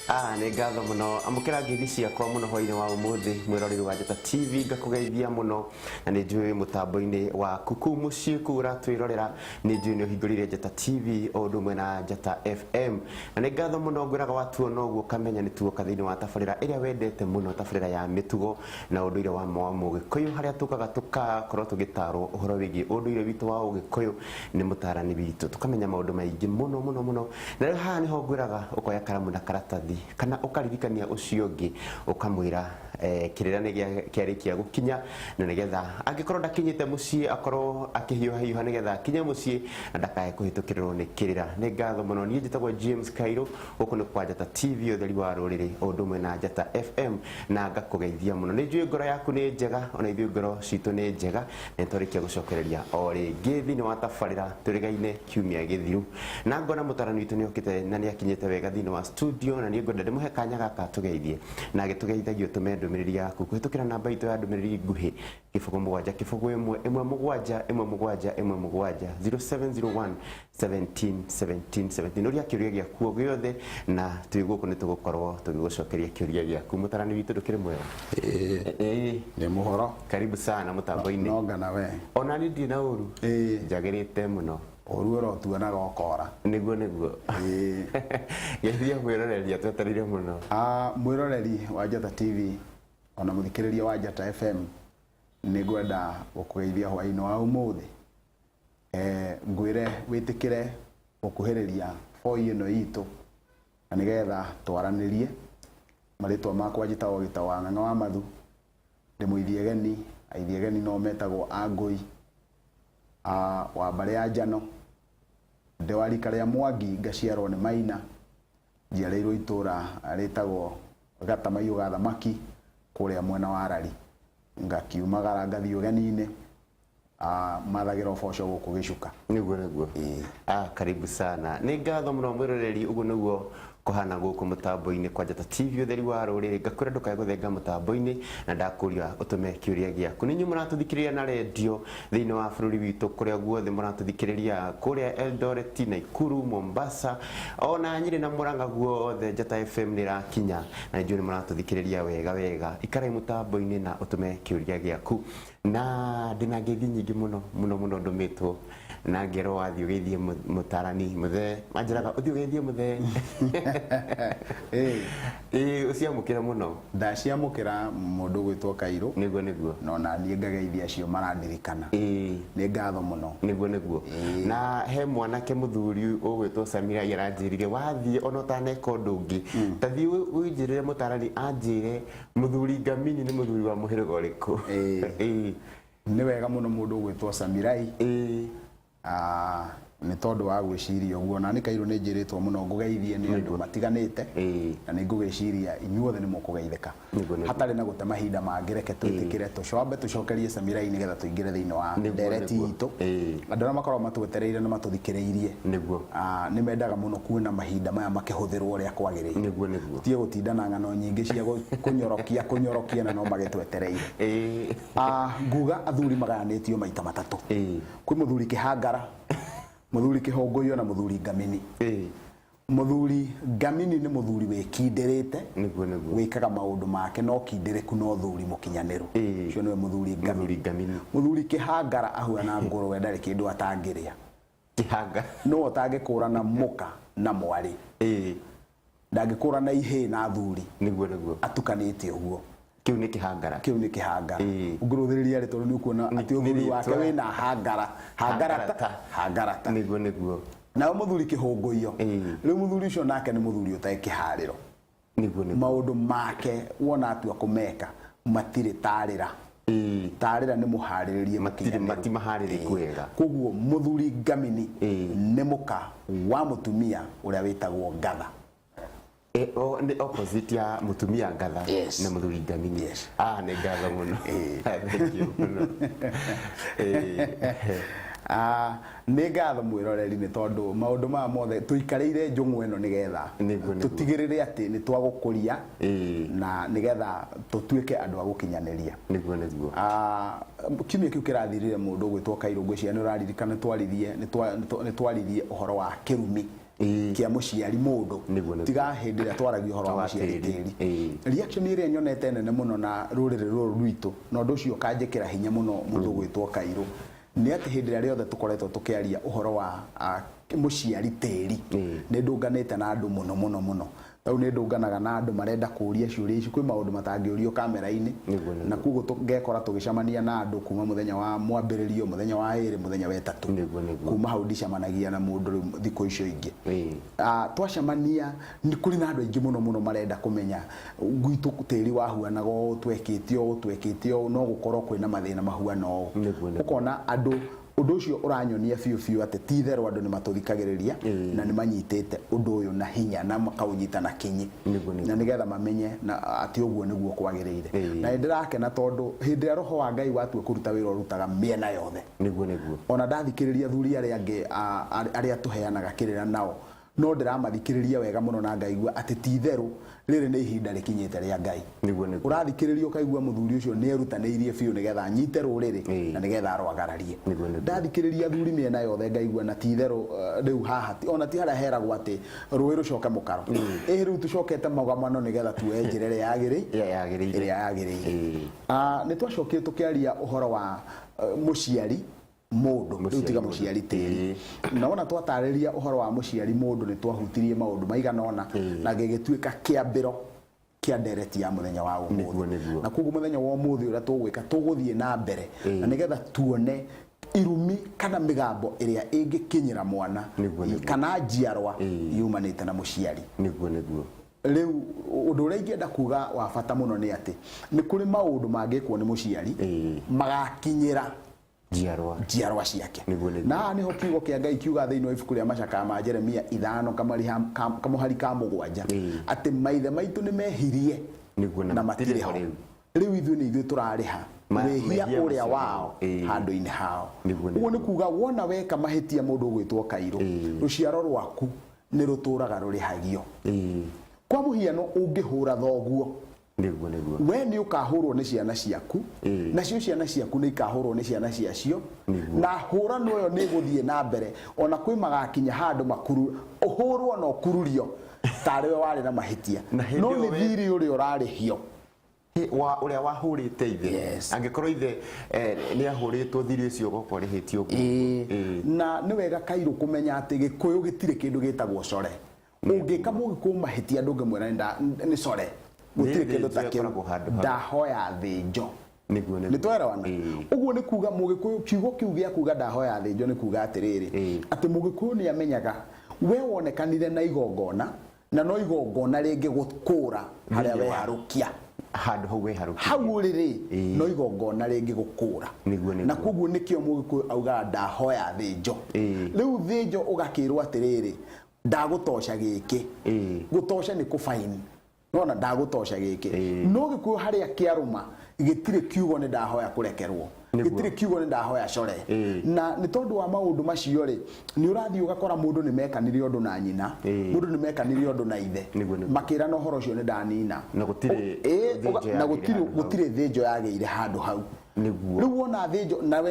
Nĩ ngatho muno amukira ngithi ciakwa muno hwainĩ wa umuthi mwiroreri wa Njata TV ngakugeithia muno na nĩ njũĩ mũtambo-inĩ wa kuku mũciĩ kura twirorera nĩ njũĩ nĩ ũhingũrire Njata TV o ũndũ ũmwe na Njata FM na nĩ ngatho muno ngwĩraga watuona ũguo kamenya nĩ tuoka thĩinĩ wa tabarĩra ĩrĩa wendete muno tabarĩra ya mĩtugo na ũndũire wa Mũgĩkũyũ harĩa tũkaga tũgakorwo tũgĩtarwo ũhoro wĩgiĩ ũndũire witũ wa Ũgĩkũyũ nĩ mũtarani witũ tukamenya maũndũ maingĩ muno na rĩu haha nĩho ngwĩraga ũkoya karamu na karatathi kana ukaririkania ucio ungi ukamwira kirira ni kiarikia gukinya na nigetha angikorwo ndakinyite mucii akorwo akihiuha nigetha kinya mucii na ndakae kuhitukirwo ni kirira ni ngatho muno ni njitagwo James Kairo guku ni kwa Njata TV utheri wa ruriri undumwe na Njata FM na ngakugeithia muno ni njui ngoro yaku ni njega ona ithuĩ ngoro citu ni njega ni turikia gucokereria o ringi thini wa tabarĩra turigaine kiumia githiru na ngona mutarani witu ni okite na ni akinyite wega thini wa studio na ni ngwenda ndimuhe kanya gaka tugeithie na agitugeithagio tume ndũmĩrĩri yaku kuhitukira namba itu ya ndũmĩrĩri nguhi kifugo mũgwanja kifugo ĩmwe mũgwanja 0701 17 uria kiuria giaku giothe na twiguku ni tugukorwo tugigucokeria kiuria giaku mutarani witu ndukiri mwega ni muhoro karibu sana mutambo-ini nongana we ona ni ndi na uru njagirite muno oruoro tuonaga okora niguo gethia mwĩroreria twetereire muno mwĩroreri wa Njata TV ona muthikiriria wa Njata FM nĩngwenda gũkũgeithia hwainĩ wa ũmũthĩ ngwĩre wĩtĩkĩre gũkuhĩrĩria boyi ĩno itũ na nĩgetha twaranĩrie marĩtwa makwa njĩtagwo Gĩtawa Ng'ang'a wa Mathu ndĩmũithie geni aithie geni no metagwo Angũi wa mbarĩ ya Njano ndewarika rĩa Mwangi ngaciarwo nĩ Maina njiarĩirwo itũra rĩtagwo Gatamaiyũ ga Thamaki kũrĩa mwena wa Rari ngakiumagara ngathi ũgeni-inĩ mathagĩra ũboco gũkũ Gĩcuka niguo karibu sana nĩ ngatho mũno mwĩroreri ũguo nĩguo kuhana gũkũ mũtambo-inĩ kwa Njata TV utheri wa rũrĩrĩ ngakwĩra ndũkae gũthenga mũtambo-inĩ na ndakũria ũtume kĩũria gĩaku nĩ inyuĩ mũratũthikĩrĩria na redio thĩinĩ wa bũrũri witũ kũrĩa guothe mũratũthikĩrĩria kũrĩa Eldoret, Nakuru, Mombasa ona Nyĩrĩ na Mũrang'a guothe Njata FM nĩ ĩrakinya na njũĩ nĩ mũratũthikĩrĩria wega ikarai mũtambo-inĩ na ũtume kĩũria gĩaku na ndĩna ngeithi nyingĩ mũno ndũmĩtwo na ngero wathi ũgeithie mũtarani mũthee manjĩraga ũthi ũgeithie mũthee uciamũkĩra mũno ndaciamũkĩra mũndũ gwĩtwo Kairũ niguo no na niĩ ngageithia acio marandirikana nĩ ngatho mũno niguo na he mwanake mũthuri ũgwĩtwo Samira aranjĩrire wathiĩ ona ũtaneka ũndũ ũngĩ tathi ũnjĩrĩre mũtarani anjĩre mũthuri Ngamini nĩ mũthuri wa mũhĩrĩga ũrĩkũ nĩ wega mũno mũndũ gwĩtwo Samirai nĩ tondũ wa gwĩciria ũguo na nĩ Kairũ nĩ njĩrĩtwo mũno ngũgeithie nĩ andũ matiganĩte na nĩ ngũgĩciria inyuothe nĩ mũkũgeithĩka hatarĩ na gũte mahinda mangĩ reke twĩtĩkĩre tũcokerie Samirai nĩgetha tũingĩre thĩinĩ wa ndereti itũ andũ arĩa makoragwo matwetereire na matũthikĩrĩirie nĩ mendaga mũno kuona mahinda maya makĩhũthĩrwo ũrĩa kwagĩrĩire tie gũtinda na ng'ano nyingĩ cia kũnyorokia na no magĩtwetereire nguga athuri magayanĩtio maita matatũ kwĩ mũthuri Kĩhangara muthuri Kĩhũngũiyo na muthuri Ngamini muthuri Ngamini nĩ muthuri wĩkindĩrĩte wĩkaga maũndũ make no kindĩrĩku no thuri mũkinyanĩru ũcio nĩwe muthuri Ngamini muthuri Kĩhangara ahuana ngũrwe ndarĩ kĩndũ atangĩrĩa Kĩhangara no ũtangĩkũrana mũka na mwarĩ ndangĩkũrana ihĩ na thuri niguo atukanĩte ũguo kiu ni Kĩhangara ũngĩrũthĩrĩria rĩ tondũ nĩ ũkuona atĩ ũthuri wake wĩna hangarata niguo na muthuri Kĩhũngũiyo rĩu muthuri ũcio nake nĩ muthuri ũtarĩ kĩharĩro maũndũ make wona atua kũmeka matirĩ tarĩra nĩ mũharĩrĩrie matimaharĩrĩku wega koguo muthuri Ngamini nĩ mũka wa mũtumia ũrĩa wĩtagwo Ngatha ni opposite ya mutumia Ngatha na muthuri Ngamini nĩ ngatho mũno nĩ ngatho mwĩroreri nĩ tondũ maũndũ maya mothe tũikarĩire njũng'ũ ĩno nĩgetha tũtigĩrĩre atĩ nĩ twagũkũria na nĩgetha tũtuĩke andũ a gũkinyanĩria kiumia kĩu kĩrathirire mũndũ gwĩtwo Kairũ ngwĩciria nĩ ũraririkana nĩ twaririe ũhoro wa kĩrumi kia muciari mundu tiga hindi ria twaragia horo wa muciari tiri reaction ire nyonete nene muno na rurire ruru rwitu no ndu cio kanjikira hinya muno mundu gwitwo Kairũ ni ati hindi ria riothe tukoretwo tukiaria uhoro wa muciari tiri ni ndunganite na andu muno tau ni ndunganaga na andu marenda kuria ciuria ici kwi maundu matangiurio kamera-ini na kuguo tungekora tugicamania na andu kuma muthenya wa mwambiririo muthenya wa iri muthenya wa etatu kuma hau ndicamanagia na mundu thiko icio ingi twacamania ni kuri na andu aingi muno marenda kumenya gwitu tiri wahuanaga twekitio no gukorwo kwina mathina mahuana o ukona andu undu ucio uranyonia fiu ati titherwa andu ni matuthikagiriria na ni manyitete undu uyu na hinya na makaunyita na kinyi na nigetha mamenye na ati uguo niguo kwagiriire na ndirakena tondu hindi ya roho wa Ngai watu kuruta wira urutaga miena yothe niguo ona ndathikiriria thuri aria tuheanaga kirira nao no ndiramathikiriria wega muno na ngaigua ati titheru riri ni ihinda rikinyite ria Ngai urathikiriria ukaigua muthuri ucio ni erutaneirie fiu nigetha anyite ruriri na nigetha arwagararie ndathikiriria thuri miena yothe ngaigua na titheru riu haha ona ti haria heragwo ati rui rucoke mukaro riu tucokete magamano nigetha tuenjire ria yagiriire ni twacokire tukiaria uhoro wa muciari mundu tiga muciari tiri naona twatariria uhoro wa muciari mundu ni twahutirie maundu maigana ona na gigituika kiambiro kia ndereti ya muthenya wa umuthi na kugu muthenya wa umuthi ura tugwika tuguthie na mbere na nigetha tuone irumi kana migambo iria ingikinyira mwana kana njiarwa yumanite na muciari riu undu uria ingienda kuga wa bata muno ni ati ni kuri maundu mangikwo ni muciari magakinyira njiarwa ciake na niho kiugo kia Ngai kiuga thiini wa ibuku ria macaka ma Jeremia 5 kamuhari ka 7 ati maithe maitu ni mehirie na matire ho riu ithuĩ turariha wehia uria wao handu-ini hao uguo ni kuga wona weka mahitia mundu gwitwo Kairũ ruciaro rwaku ni ruturaga rurihagio kwa muhiano ungihura thoguo we ni ukahurwo ni ciana ciaku na cio ciana ciaku ni ikahurwo ni ciana ciacio na hurano yo ni guthie na mbere ona kwi magakinya handu makuru uhurwo no kururio tare wari na mahitia no ni thiri uri urarihio wa uria wahurite ithe angikorwo ithe ni ahuritwo thiri cio goko rihitio na ni wega Kairũ kumenya ati Gikuyu gitire kindu gitagwo core ungikamwo gikuma hitia ndunge mwera ni core gutire kindu ta kiu ndahoya thinjo ni twerawana uguo ni kuga Mugikuyu kiugo kiu gia kuga ndahoya thinjo ni kuga atiriri ati Mugikuyu ni amenyaga we wonekanire na igongona na no igongona ringi gukura haria we harukia handu hau we harukia hau riri no igongona ringi gukura na kuguo nikio Mugikuyu auga ndahoya thinjo riu thinjo ugakirwo atiriri ndagutosha giki gutosha ni kufaini nona ndagutosha giki no Gikuyu haria kiaruma gitire kiugo ni ndahoya kurekerwo gitire kiugo ni ndahoya core na ni tondu wa maundu macio ri ni urathi ugakora mundu ni mekanire undu na nyina mundu ni mekanire undu na ithe makira no horo cio ni ndanina na gutire thinjo yageire handu hau riu wona thinjo na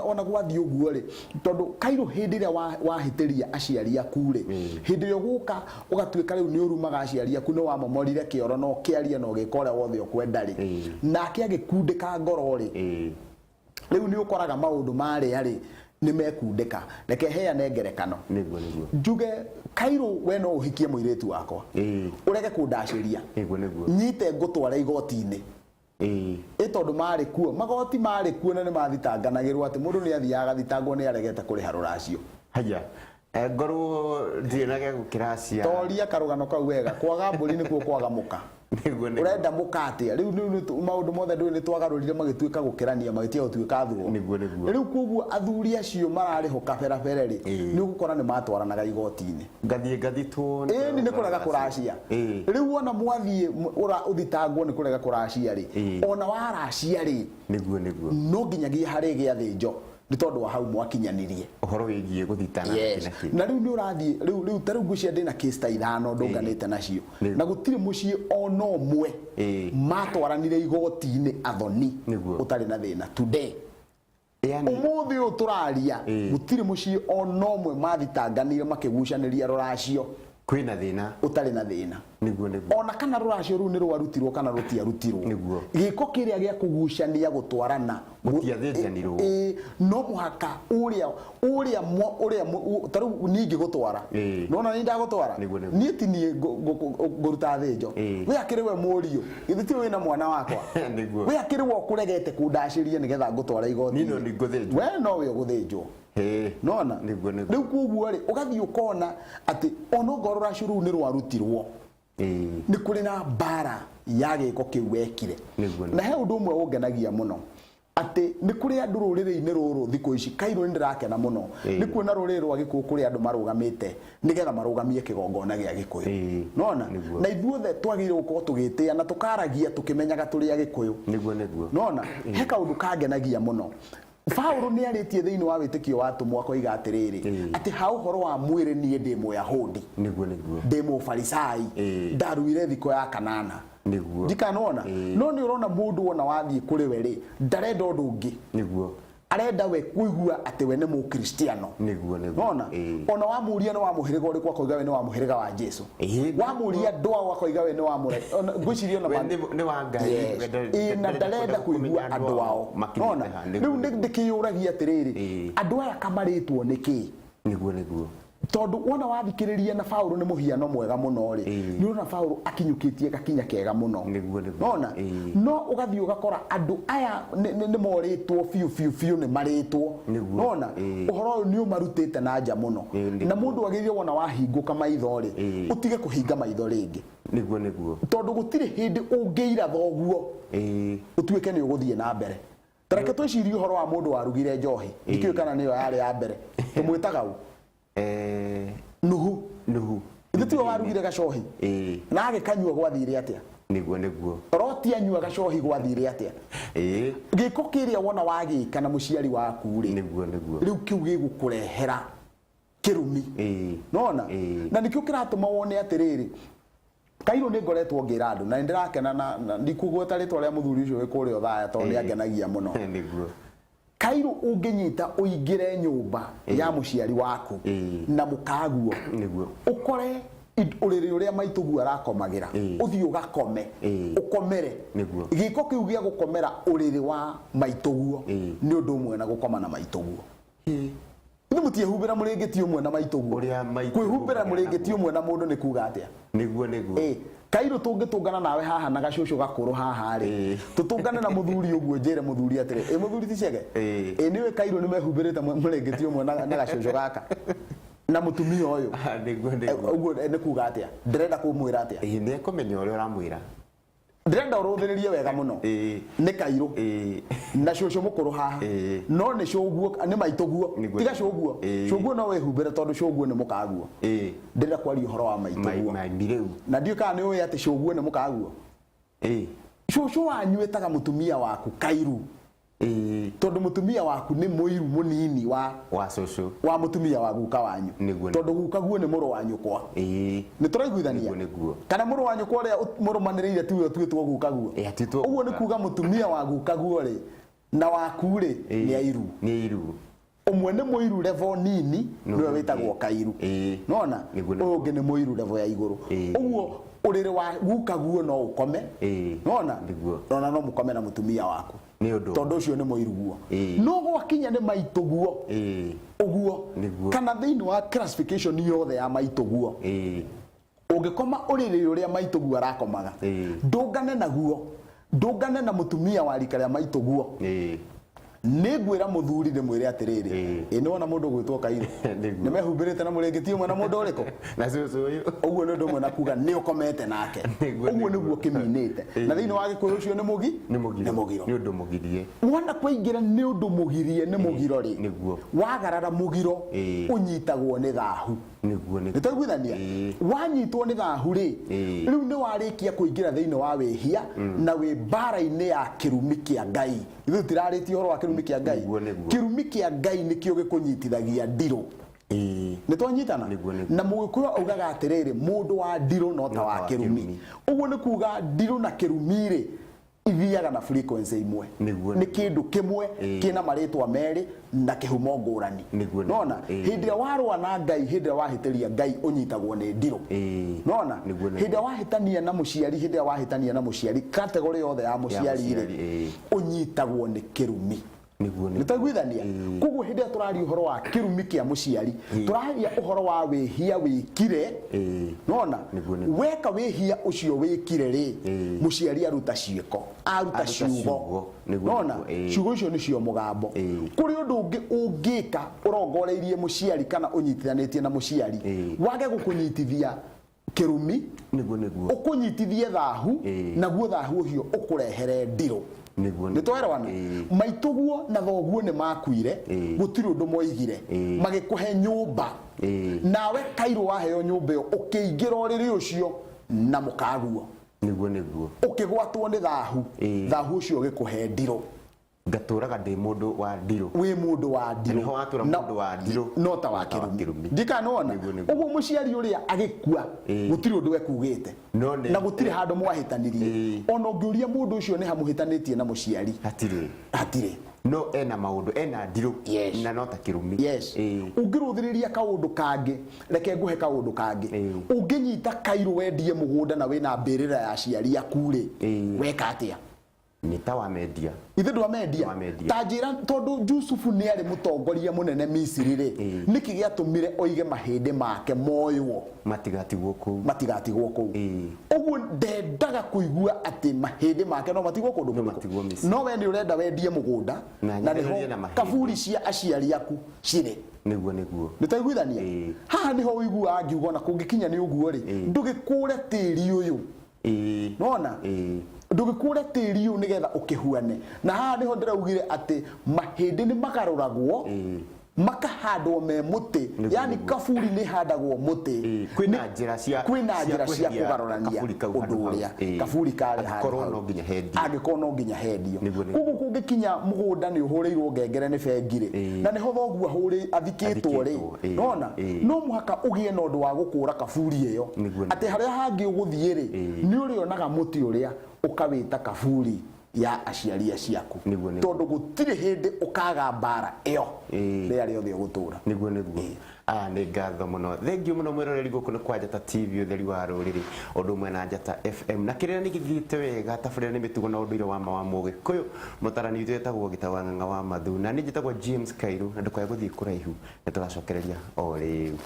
ona gwathi uguo ri tondu Kairũ hindi ria wahitiria aciari aku ri hindi ria guka ugatuika riu ni urumaga aciari aku no wamomorire kioro no kiaria no gikore wothe ukwenda ri nake agikundika ngoro ri riu ni ukoraga maundu mari ari ni mekundika reke heane ngerekano njuge Kairũ we no uhikie muiritu wakwa ureke kundaciria nyite ngutwara igoti-ini tondu mari kuo magoti mari kuo na ni mathitanganagirwo ati mundu ni athiaga thitangwo ni aregete kuriha ruracio haya ngoro ndinage gukiracia toria karugano kau wega kwaga mburi ni kuo kwaga muka urenda mukate riu maundu mothe ndui ni twagarurire magituika gukirania magitia gutuika thuo riu koguo athuri acio marariho kaberabere ri ni ugukora ni matwaranaga igoti-ini ngathi tu ni kurega kuracia riu ona mwathie uthitangwo ni kurega kuracia ri ona waracia ri no nginyagia hari gia thinjo ni tondu wa hau mwakinyanirie uhoro wigie guthitana na riu ni urathie riu taru gucia ndina case ta 5 ndunganite nacio na gutire mucii ono mwe matwaranire igoti-ini athoni utari na thina today umuthi uturaria gutiri mucii onomwe mathitanganire makigucanĩria rũracio kwina thina utari na thina niguo ona kana rũracio rũu nĩ rwarutirwo kana rũtiarutirwo gĩko kĩrĩa gĩa kũgucania gũtwarana gũtiathĩnjanirwo no mũhaka ũrĩa tarĩu ningĩ gũtwara nona nĩ ndagũtwara niĩ ti niĩ ngũruta thĩnjo we akĩrĩ we mũriũ githĩ ti wĩna mwana wakwa we akĩrĩ we ũkũregete kũndacĩria nĩgetha ngũtwara igoti we no we ũgũthĩnjwo nona rĩu koguo rĩ ũgathiĩ ũkona atĩ ona ongorwo rũracio rũu nĩ rwarutirwo nĩ kũrĩ na mbara ya gĩko kĩu wekire na he ũndũ ũmwe ũngenagia mũno atĩ nĩ kũrĩ andũ rũrĩrĩ-inĩ rũrũ thikũ ici Kairũ nĩ ndĩrakena mũno nĩ kuona rũrĩrĩ rwa Gĩkũyũ kũrĩ andũ marũgamĩte nĩgetha marũgamie kĩgongona gĩa Gĩkũyũ nona na ithuothe twagĩrĩirwo gũkorwo tũgĩtĩa na tũkaragia tũkĩmenyaga tũrĩ a Gĩkũyũ nona he kaũndũ kangenagia mũno Paulo nĩ arĩtie thĩinĩ wa wĩtĩkio wa atũmwo akoiga atĩrĩrĩ atĩ ha ũhoro wa mwĩrĩ niĩ ndĩ Mũyahudi ndĩ Mũfarisai ndaruire thikũ ya kanana ndikanona no nĩ ũrona mũndũ wona wathiĩ kũrĩ we rĩ ndarenda ũndũ ũngĩ arenda we kuigua atĩ we nĩ Mũkristiano nona ona wamũria nĩ wa mũhĩrĩga ũrĩkũ akoiga we nĩ wa mũhĩrĩga wa Jesũ wamũria ndwao akoiga we nĩ wa ngwĩciria ona nĩ wa Ngai na ndarenda kuigua andũ ao nona rĩu ndĩkĩyũragia atĩrĩrĩ andũ aya kamarĩtwo nĩkĩ tondu wona wathikĩrĩria na Paulo nĩ mũhiano mwega mũno rĩ nĩ ũrona Paulo akinyũkĩtie gakinya kega mũno nona no ũgathiĩ ũgakora andũ aya nĩ morĩtwo biũ nĩ marĩtwo nona ũhoro ũyũ nĩ ũmarutĩte na nja mũno na mũndũ agĩthiĩ wona wahingũka maitho rĩ ũtige kũhinga maitho rĩngĩ tondũ gũtirĩ hĩndĩ ũngĩira thoguo ũtuĩke nĩ ũgũthiĩ na mbere tareke twĩcirie ũhoro wa mũndũ warugire njohi ndikĩũĩ kana nĩyo yarĩ ya mbere tũmwĩtaga ũ nuhu ithu tiwe warugire gacohi na agĩkanyua gwathire atĩa niguo roti anyua gacohi gwathire atĩa gĩko kĩrĩa wona wagĩka na mũciari waku rĩ rĩu kĩu gĩgũkũrehera kĩrumi nona na nĩkĩo kĩratũma wone atĩrĩrĩ Kairũ nĩ ngoretwo ngĩra andũ na nĩndĩrakena na ndikugweta rĩtwa rĩa mũthuri ũcio wĩ kũrĩa Othaya tondũ nĩangenagia mũno Kairũ ũngĩnyita ũingĩre nyũmba ya mũciari waku na mũkaguo ũkore ũrĩrĩ ũrĩa maitũguo arakomagĩra ũthiĩ ũgakome ũkomere gĩko kĩu gĩa gũkomera ũrĩrĩ wa maitũguo nĩ ũndũ ũmwe na gũkoma na maitũguo nĩ mũtiehubĩra mũrĩngĩti ũmwe na maitũguo kwĩhumbĩra mũrĩngĩti ũmwe na mũndũ nĩ kuga atĩa niguo Kairũ tũngĩtũngana nawe haha na gacũcũ gakũrũ haha rĩ tũtũngane na mũthuri ũguo njĩre mũthuri atĩrĩ mũthuri ti cege nĩwe Kairũ nĩ mehumbĩrĩte mũrĩngĩti ũmwe na gacũcũ gaka na mũtumia ũyũ ũguo nĩ kuga atĩa ndĩrenda kũmwĩra atĩa nĩ kũmenya ũrĩa ũramwĩra ndĩrenda ũrũthĩrĩrie wega mũno nĩ Kairũ na cũcũ mũkũrũ haha no nĩ cũguo nĩ maitũguo tiga cũguo cũguo no wehumbĩre tondũ cũguo nĩ mũkaguo ndĩrenda kwaria ũhoro wa maitũguo na ndiũ kana nĩ ũĩ atĩ cũguo nĩ mũkaguo cũcũ wanyu etaga mũtumia waku Kairũ tondu mutumia waku ni muiru munini wa cũcũ wa mutumia wa guka wanyu tondu guka guo ni muru wa nyukwa ni turaiguithania kana muru wa nyukwa ria murumaniriire tiwe twitwo guka guo uguo ni kuga mutumia wa guka guo ri na waku ri ni airu umwe ni muiru level nini niwe witagwo Kairũ nona ungi ni muiru level ya iguru uguo urire wa guka guo no ukome nona no mukome na mutumia waku tondu ucio ni muiru guo no gwakinya ni maitũguo uguo kana thĩinĩ wa classification yothe ya maitũguo ungikoma uriri uria maitũguo arakomaga ndũngane naguo ndũngane na mutumia wa rika rĩa maitũguo nĩ ngwĩra mũthuri nĩ mwĩre atĩrĩrĩ nĩ wona mũndũ gwĩtwo Kairũ nĩ mehumbĩrĩte na mũrĩngĩti ũmwe na mũndũ ũrĩkũ na cũcũ ũyũ ũguo nĩ ũndũ ũmwe na kuga nĩ ũkomete nake ũguo nĩguo kĩminĩte na thĩinĩ wa Gĩkũyũ ũcio nĩ mũgiro nĩ ũndũ mũgirie wona kũingĩra nĩ ũndũ mũgirie nĩ mũgiro rĩ wagarara mũgiro ũnyitagwo nĩ thahu nĩtwaiguithania wanyitwo nĩ thahu rĩ rĩu nĩ warĩkia kũingĩra thĩinĩ wa wĩhia na wĩ mbara-inĩ ya kĩrumi kĩa Ngai ithuĩ tirarĩtie ũhoro wa kĩrumi kĩa Ngai kĩrumi kĩa Ngai nĩkĩo gĩkũnyitithagia ndirũ nĩtwanyitana na Mũgĩkũyũ augaga atĩrĩrĩ mũndũ wa ndirũ no ta wa kĩrumi ũguo nĩ kuga ndirũ na kĩrumi rĩ ithiaga na frequency imwe ni kindu kimwe kina maritwa meri na kihumo ngurani nona hindi warwa na Ngai hindi wahitiria Ngai unyitagwo ni ndiro nona hindi wahitania na muciari hindi wahitania na muciari category yothe ya muciari unyitagwo ni kirumi nitagwithania kugu hindi turari uhoro wa kirumi kia muciari turaria uhoro wa wihia wikire nona weka wihia ucio wikire ri muciari aruta cieko aruta ciugo nona ciugo icio ni cio mugambo kuri undu ungi ungika urongoreirie muciari kana unyitithanitie na muciari wage gukunyitithia kirumi ukunyitithie thahu naguo thahu ucio ukurehere ndiro nitwarewana maituguo na thoguo ni makuire gutiri undu moigire magikuhe nyumba nawe Kairo waheo nyumba yo ukiingira uriri ucio na mukaguo ukigwatwo ni thahu ucio gikuhe ndiro ngaturaga ndi mundu wa ndiro wi mundu wa ndiro niho watura mundu wa ndiro no ta wa kirumi ndikanona uguo muciari uria agikua gutiri undu we kugite na gutiri handu mwahitanirie ona ungiuria mundu ucio ni hamuhitanitie na muciari hatire no ena maundu ena ndiro na no ta kirumi ungiruthiriria kaundu kangi reke nguhe kaundu kangi unginyita Kairo wendie mugunda na wina mbirira ya ciari akure weka atia ni ta wa media ithe ndwa media tajira tondu Jusufu ni ari mutongoria munene Misiri ri niki giatumire oige mahinde make moywo matigatigwo ku uguo ndendaga kuigua ati mahinde make no matigwo kundu no we ni urenda wendie mugunda na niho kaburi cia aciari aku cire niguo nitaiguithania haha niho uigua angiugo na kungikinya ni uguo ri ndugikure tiri uyu nona ndugikure tiri uyu nigetha ukihuane na haha niho ndiraugire ati mahindi ni magaruragwo makahandwo me muti yani kaburi ni handagwo muti kwina njira cia kugarurania undu uria kaburi kare agikorwo no nginya hendio kugu kungikinya mugunda ni uhurirwo ngengere ni bengire na niho thoguo ahuri athikitwo ri nona no muhaka ugie na undu wa gukura kaburi iyo ati haria hangi uguthie ri ni urionaga muti uria ukawita kaburi ya aciaria ciaku tondu gutiri hindi ukaga mbara iyo ria riothe ugutura niguo ni ngatho muno thengiu muno mwiroreri guku ni kwa Njata TV utheri wa ruriri undu mwe na Njata FM na kirira ni githite wega taburira ni mitugo na unduire wa Mugikuyu mutarani witu etagwo Gitawa Ng'ang'a wa Mathu na ni njitagwo James Kairu na ndukaya guthii kuraihu ni turacokereria o riu.